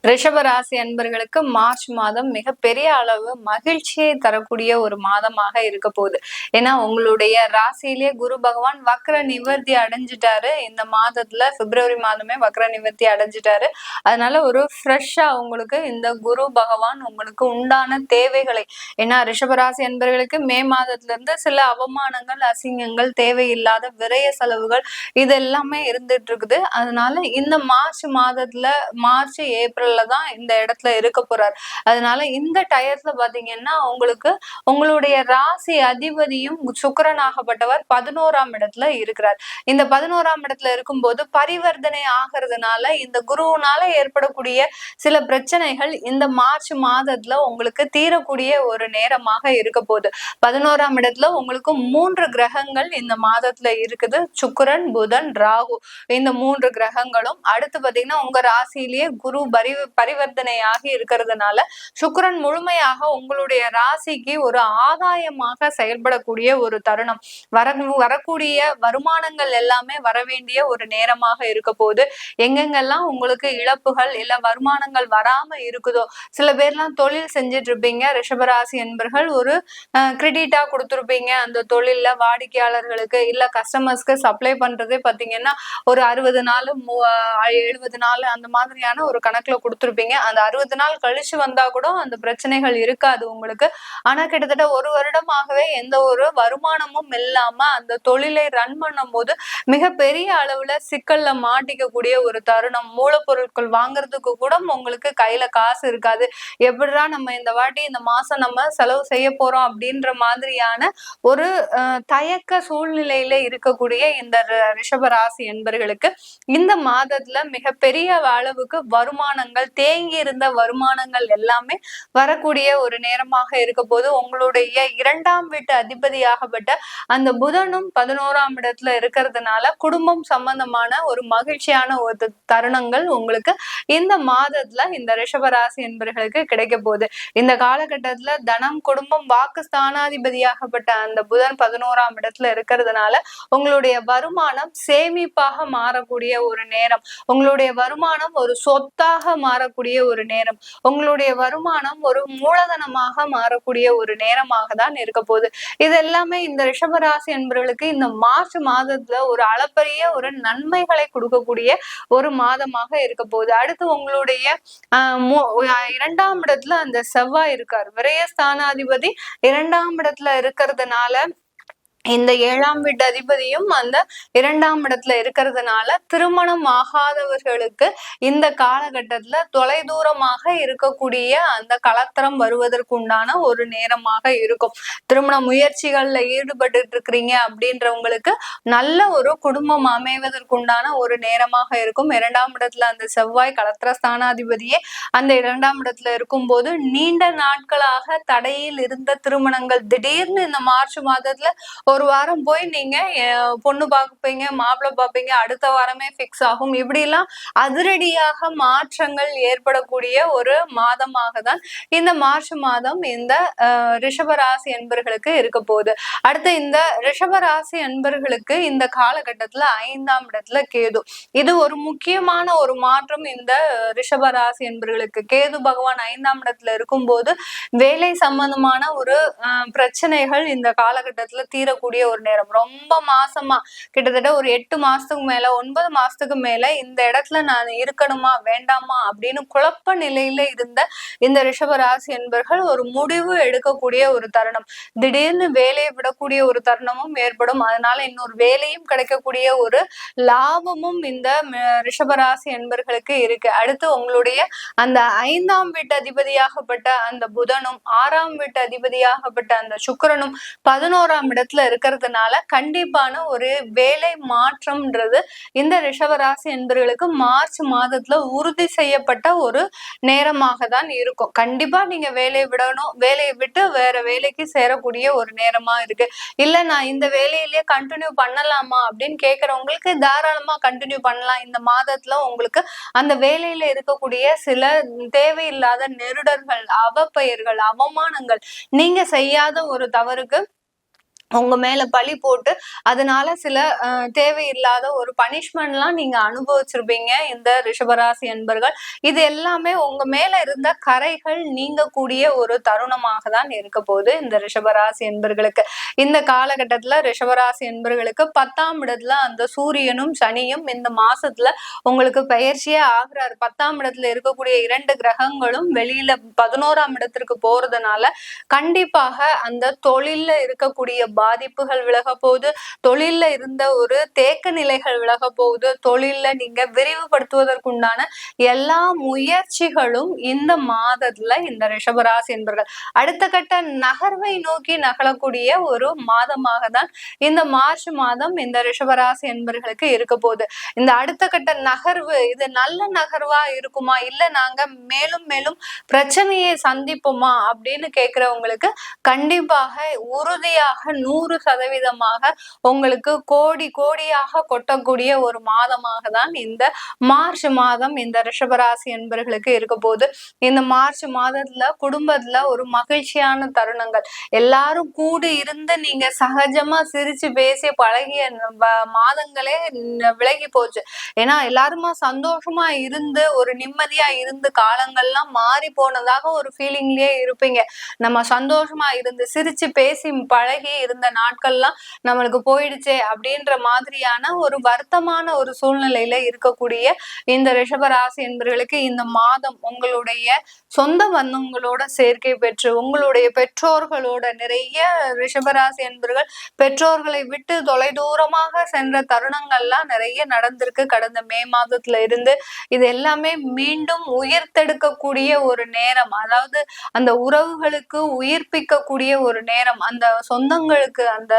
ரிஷபராசி அன்பர்களுக்கு மார்ச் மாதம் மிகப்பெரிய அளவு மகிழ்ச்சியை தரக்கூடிய ஒரு மாதமாக இருக்க போகுது. ஏன்னா உங்களுடைய ராசியிலேயே குரு பகவான் வக்ர நிவர்த்தி அடைஞ்சிட்டாரு. இந்த மாதத்துல பிப்ரவரி மாதமே வக்ர நிவர்த்தி அடைஞ்சிட்டாரு. அதனால ஒரு ஃப்ரெஷ்ஷா உங்களுக்கு இந்த குரு பகவான் உங்களுக்கு உண்டான தேவைகளை, ஏன்னா ரிஷபராசி அன்பர்களுக்கு மே மாதத்துல இருந்து சில அவமானங்கள், அசிங்கங்கள், தேவையில்லாத விரய செலவுகள் இது எல்லாமே இருந்துட்டு இருக்குது. அதனால இந்த மார்ச் மாதத்துல மார்ச் ஏப்ரல் தான் இந்த இடத்துல இருக்க போறார். அதனால இந்த டயத்துல பாத்தீங்கன்னா உங்களுக்கு உங்களுடைய ராசி அதிபதியும் சுக்கிரனாகப்பட்டவர் 11ஆம் இடத்துல இருக்கிறார். இந்த 11ஆம் இடத்துல இருக்கும்போது பரிவர்த்தனை ஆகிறதுனால இந்த குருவினால ஏற்படக்கூடிய சில பிரச்சனைகள் இந்த மார்ச் மாதத்துல உங்களுக்கு தீரக்கூடிய ஒரு நேரமாக இருக்க போகுது. 11ஆம் இடத்துல உங்களுக்கு 3 கிரகங்கள் இந்த மாதத்துல இருக்குது. சுக்கிரன், புதன், ராகு, இந்த 3 கிரகங்களும். அடுத்து பாத்தீங்கன்னா உங்க ராசியிலேயே குரு பரிவர்த்தனையாகி இருக்கிறதுனால சுக்கிரன் முழுமையாக உங்களுடைய ராசிக்கு ஒரு ஆதாயமாக செயல்படக்கூடிய ஒரு தருணம். வரக்கூடிய வருமானங்கள் எல்லாமே வரவேண்டிய ஒரு நேரமாக இருக்க போது. எங்கெங்கெல்லாம் உங்களுக்கு இழப்புகள் இல்ல வருமானங்கள் வராம இருக்குதோ, சில பேர்லாம் தொழில் செஞ்சுட்டு இருப்பீங்க ரிஷபராசி என்பர்கள், ஒரு கிரெடிட்டா கொடுத்துருப்பீங்க அந்த தொழில்ல வாடிக்கையாளர்களுக்கு இல்ல கஸ்டமர்ஸ்க்கு சப்ளை பண்றதே பாத்தீங்கன்னா ஒரு 60 நாள் 70 நாள் அந்த மாதிரியான ஒரு கணக்குல கொடுத்துருப்பீங்க. அந்த 60 நாள் கழிச்சு வந்தா கூட அந்த பிரச்சனைகள் இருக்காது உங்களுக்கு. ஆனா கிட்டத்தட்ட ஒரு வருடமாகவே எந்த ஒரு வருமானமும் இல்லாம அந்த தொழிலை ரன் பண்ணும் போது மிகப்பெரிய அளவுல சிக்கல்ல மாட்டிக்கக்கூடிய ஒரு தருணம். மூலப்பொருட்கள் வாங்குறதுக்கு கூட உங்களுக்கு கையில காசு இருக்காது. எப்படிடா நம்ம இந்த வாட்டி இந்த மாசம் நம்ம செலவு செய்ய போறோம் அப்படின்ற மாதிரியான ஒரு தயக்க சூழ்நிலையில இருக்கக்கூடிய இந்த ரிஷபராசி என்பர்களுக்கு இந்த மாதத்துல மிகப்பெரிய அளவுக்கு வருமானங்கள், தேங்கி இருந்த வருமானங்கள் எல்லாமே வரக்கூடிய ஒரு நேரமாக இருக்க போது. உங்களுடைய 2ஆம் வீட்டு அதிபதியாகப்பட்ட அந்த புதனும் 11ஆம் இடத்துல இருக்கிறதுனால குடும்பம் சம்பந்தமான ஒரு மகிழ்ச்சியான ஒரு தருணங்கள் உங்களுக்கு இந்த மாதத்துல இந்த ரிஷபராசி என்பவர்களுக்கு கிடைக்க போகுது. இந்த காலகட்டத்துல தனம், குடும்பம், வாக்கு ஸ்தானாதிபதியாகப்பட்ட அந்த புதன் 11ஆம் இடத்துல இருக்கிறதுனால உங்களுடைய வருமானம் சேமிப்பாக மாறக்கூடிய ஒரு நேரம். உங்களுடைய வருமானம் ஒரு சொத்தாக மாறக்கூடிய ஒரு நேரம். உங்களுடைய வருமானம் ஒரு மூலதனமாக மாறக்கூடிய ஒரு நேரமாக தான் இருக்க போகுது. இது எல்லாமே இந்த ரிஷபராசி என்பவர்களுக்கு இந்த மார்ச் மாதத்துல ஒரு அளப்பரிய ஒரு நன்மைகளை கொடுக்கக்கூடிய ஒரு மாதமாக இருக்க போகுது. அடுத்து உங்களுடைய 2ஆம் இடத்துல அந்த செவ்வாய் இருக்கார். விரயஸ்தானாதிபதி 2ஆம் இடத்துல இருக்கிறதுனால இந்த 7ஆம் வீட்டு அதிபதியும் அந்த 2ஆம் இடத்துல இருக்கிறதுனால திருமணம் ஆகாதவர்களுக்கு இந்த காலகட்டத்துல தொலைதூரமாக இருக்கக்கூடிய அந்த கலத்தரம் வருவதற்குண்டான ஒரு நேரமாக இருக்கும். திருமண முயற்சிகள்ல ஈடுபட்டு இருக்கிறீங்க அப்படின்றவங்களுக்கு நல்ல ஒரு குடும்பம் அமைவதற்குண்டான ஒரு நேரமாக இருக்கும். 2ஆம் இடத்துல அந்த செவ்வாய் கலத்திர ஸ்தானாதிபதியே அந்த 2ஆம் இடத்துல இருக்கும்போது நீண்ட நாட்களாக தடையில் இருந்த திருமணங்கள் திடீர்னு இந்த மார்ச் மாதத்துல ஒரு வாரம் போய் நீங்க பொண்ணு பார்ப்பீங்க, மாப்பிள்ளை பார்ப்பீங்க, அடுத்த வாரமே பிக்ஸ் ஆகும். இப்படி எல்லாம் அதிரடியாக மாற்றங்கள் ஏற்படக்கூடிய ஒரு மாதமாக தான் இந்த மார்ச் மாதம் இந்த ரிஷபராசி என்பர்களுக்கு இருக்க போகுது. அடுத்து இந்த ரிஷபராசி என்பர்களுக்கு இந்த காலகட்டத்துல 5ஆம் இடத்துல கேது. இது ஒரு முக்கியமான ஒரு மாற்றம் இந்த ரிஷபராசி என்பர்களுக்கு. கேது பகவான் 5ஆம் இடத்துல இருக்கும்போது வேலை சம்பந்தமான ஒரு பிரச்சனைகள் இந்த காலகட்டத்துல தீரக்கூடிய ஒரு நேரம். ரொம்ப மாசமா கிட்டத்தட்ட ஒரு 8 மாசத்துக்கு மேல 9 மாசத்துக்கு மேல இந்த இடத்துல நான் இருக்கணுமா வேண்டாமா அப்படின்னு குழப்ப நிலையில இருந்த இந்த ரிஷபராசி என்பர்கள் ஒரு முடிவு எடுக்கக்கூடிய ஒரு தருணம். திடீர்னு வேலையை விடக்கூடிய ஒரு தருணமும் ஏற்படும். அதனால இன்னொரு வேலையும் கிடைக்கக்கூடிய ஒரு லாபமும் இந்த ரிஷபராசி என்பர்களுக்கு இருக்கு. அடுத்து உங்களுடைய அந்த 5ஆம் வீட்டு அதிபதியாகப்பட்ட அந்த புதனும் 6ஆம் வீட்டு அதிபதியாகப்பட்ட அந்த சுக்கிரனும் 11ஆம் இடத்துல இருக்கிறதுனால கண்டிப்பான ஒரு வேலை மாற்றம்ன்றது இந்த ரிஷபராசி என்பவர்களுக்கு மார்ச் மாதத்துல உறுதி செய்யப்பட்ட ஒரு நேரமாக தான் இருக்கும். கண்டிப்பா நீங்க வேலையை விடணும், வேலையை விட்டு வேற வேலைக்கு சேரக்கூடிய ஒரு நேரமா இருக்கு. இல்ல நான் இந்த வேலையிலேயே கண்டினியூ பண்ணலாமா அப்படின்னு கேட்கறவங்களுக்கு தாராளமா கண்டினியூ பண்ணலாம். இந்த மாதத்துல உங்களுக்கு அந்த வேலையில இருக்கக்கூடிய சில தேவையில்லாத நெருடர்கள், அவப்பெயர்கள், அவமானங்கள், நீங்க செய்யாத ஒரு தவறுக்கு உங்க மேல பழி போட்டு அதனால சில தேவையில்லாத ஒரு பனிஷ்மெண்ட்லாம் நீங்க அனுபவிச்சிருப்பீங்க இந்த ரிஷபராசி அன்பர்கள். இது எல்லாமே உங்க மேல இருந்த கரைகள் நீங்கக்கூடிய ஒரு தருணமாக தான் இருக்க போகுது இந்த ரிஷபராசி அன்பர்களுக்கு. இந்த காலகட்டத்துல ரிஷபராசி அன்பர்களுக்கு 10ஆம் இடத்துல அந்த சூரியனும் சனியும் இந்த மாசத்துல உங்களுக்கு பெயர்ச்சியே ஆகுறாரு. 10ஆம் இடத்துல இருக்கக்கூடிய 2 கிரகங்களும் வெளியில 11ஆம் இடத்திற்கு போறதுனால கண்டிப்பாக அந்த தொழில்ல இருக்கக்கூடிய பாதிப்புகள் விலக போகுது. தொழில்ல இருந்த ஒரு தேக்க நிலைகள் விலக போகுது. தொழில்ல நீங்க விரிவுபடுத்துவதற்குண்டான எல்லா முயற்சிகளும் இந்த மாதத்துல இந்த ரிஷபராசி என்பர்கள் அடுத்த கட்ட நகர்வை நோக்கி நகலக்கூடிய ஒரு மாதமாக தான் இந்த மார்ச் மாதம் இந்த ரிஷபராசி என்பர்களுக்கு இருக்க போகுது. இந்த அடுத்த கட்ட நகர்வு இது நல்ல நகர்வா இருக்குமா, இல்ல நாங்க மேலும் மேலும் பிரச்சனையை சந்திப்போமா அப்படின்னு கேக்குறவங்களுக்கு கண்டிப்பாக உறுதியாக 100% உங்களுக்கு கோடி கோடியாக கொட்டக்கூடிய ஒரு மாதமாக தான் இந்த மார்ச் மாதம் இந்த ரிஷபராசி என்பர்களுக்கு இருக்க போது. இந்த மார்ச் மாதத்துல குடும்பத்துல ஒரு மகிழ்ச்சியான தருணங்கள் எல்லாரும் கூடி இருந்து நீங்க சகஜமா சிரிச்சு பேசி பழகிய மாதங்களே விலகி போச்சு. ஏன்னா எல்லாருமா சந்தோஷமா இருந்து ஒரு நிம்மதியா இருந்து காலங்கள்லாம் மாறி போனதாக ஒரு ஃபீலிங்லயே இருப்பீங்க. நம்ம சந்தோஷமா இருந்து சிரிச்சு பேசி பழகி இருந்த நாட்கள்லாம் நம்மளுக்கு போயிடுச்சே அப்படின்ற மாதிரியான ஒரு வருத்தமான ஒரு சூழ்நிலையில இருக்கக்கூடிய இந்த ரிஷபராசி என்பவர்களுக்கு இந்த மாதம் உங்களுடைய சொந்த பந்தங்களோட சேர்க்கை பெற்று உங்களுடைய பெற்றோர்களோட நிறைய ரிஷபராசி என்பவர்கள் பெற்றோர்களை விட்டு தொலைதூரமாக சென்ற தருணங்கள்லாம் நிறைய நடந்திருக்கு கடந்த மே மாதத்துல இருந்து. இது எல்லாமே மீண்டும் உயிர்த்தெடுக்கக்கூடிய ஒரு நேரம். அதாவது அந்த உறவுகளுக்கு உயிர்ப்பிக்கக்கூடிய ஒரு நேரம். அந்த சொந்தங்களுக்கு அந்த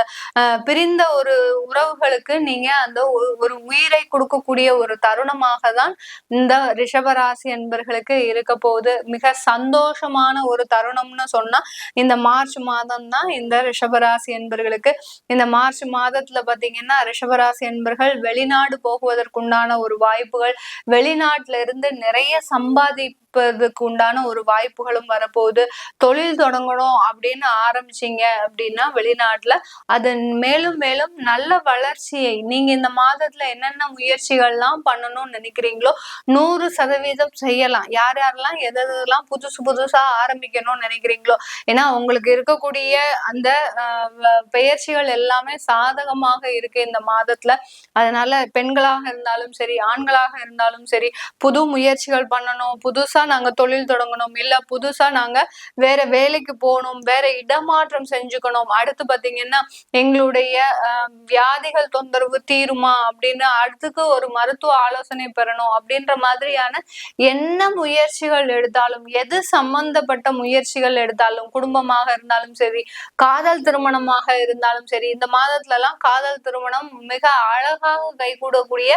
பிரிந்த ஒரு உறவுகளுக்கு நீங்க அந்த ஒரு உயிரை கொடுக்கக்கூடிய ஒரு தருணமாக தான் இந்த ரிஷபராசி என்பர்களுக்கு இருக்க போகுது. மிக சந்தோஷமான ஒரு தருணம்னு சொன்னா இந்த மார்ச் மாதம் தான் இந்த ரிஷபராசி என்பர்களுக்கு. இந்த மார்ச் மாதத்துல பாத்தீங்கன்னா ரிஷபராசி என்பர்கள் வெளிநாடு போகுவதற்குண்டான ஒரு வாய்ப்புகள், வெளிநாட்டுல இருந்து நிறைய சம்பாதிப்பதற்கு உண்டான ஒரு வாய்ப்புகளும் வரப்போகுது. தொழில் தொடங்கணும் அப்படின்னு ஆரம்பிச்சீங்க அப்படின்னா வெளிநாட்டுல அதன் மேலும் மேலும் நல்ல வளர்ச்சியை நீங்க இந்த மாதத்துல என்னென்ன முயற்சிகள்லாம் பண்ணணும்னு நினைக்கிறீங்களோ 100% செய்யலாம். யார் யாரெல்லாம் எதெல்லாம் புதுசா ஆரம்பிக்கணும்னு நினைக்கிறீங்களோ, ஏன்னா உங்களுக்கு இருக்கக்கூடிய அந்த பெயர்ச்சிகள் எல்லாமே சாதகமாக இருக்கு இந்த மாதத்துல. அதனால பெண்களாக இருந்தாலும் சரி ஆண்களாக இருந்தாலும் சரி புது முயற்சிகள் பண்ணணும், புதுசா நாங்க தொழில் தொடங்கணும், இல்ல புதுசா நாங்க வேற வேலைக்கு போகணும், வேற இடமாற்றம் செஞ்சுக்கணும், அடுத்து பாத்தீங்கன்னா எங்களுடைய வியாதிகள் தொந்தரவு தீருமா அப்படின்னு அடுத்துக்கு ஒரு மருத்துவ ஆலோசனை பெறணும் அப்படின்ற மாதிரியான என்ன முயற்சிகள் எடுத்தாலும், எது சம்பந்தப்பட்ட முயற்சிகள் எடுத்தாலும், குடும்பமாக இருந்தாலும் சரி காதல் திருமணமாக இருந்தாலும் சரி, இந்த மாதத்துல எல்லாம் காதல் திருமணம் மிக அழகாக கைகூடக்கூடிய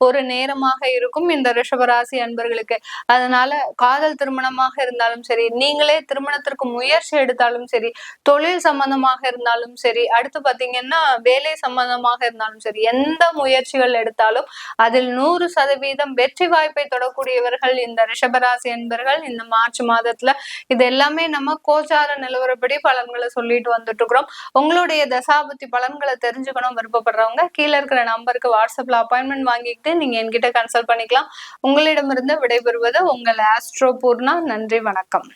ஒரு நேரமாக இருக்கும் இந்த ரிஷபராசி அன்பர்களுக்கு. அதனால காதல் திருமணமாக இருந்தாலும் சரி, நீங்களே திருமணத்திற்கு முயற்சி எடுத்தாலும் சரி, தொழில் சம்பந்தமாக இருந்தாலும் சரி, அடுத்து பாத்தீங்கன்னா வேலை சம்பந்தமாக இருந்தாலும் சரி, எந்த முயற்சிகள் எடுத்தாலும் அதில் 100% வெற்றி வாய்ப்பை தொடக்கூடியவர்கள் இந்த ரிஷபராசி என்பர்கள் இந்த மார்ச் மாதத்துல. இது எல்லாமே நம்ம கோச்சார நிலவரப்படி பலன்களை சொல்லிட்டு வந்துட்டு இருக்கிறோம். உங்களுடைய தசாபுத்தி பலன்களை தெரிஞ்சுக்கணும் விருப்பப்படுறவங்க கீழே இருக்கிற நம்பருக்கு வாட்ஸ்அப்ல அப்பாயின்மெண்ட் வாங்கிட்டு நீங்க என்கிட்ட கன்சல்ட் பண்ணிக்கலாம். உங்களிடமிருந்து விடைபெறுவது உங்கள் ஆஸ்ட்ரோ பூர்ணா. நன்றி, வணக்கம்.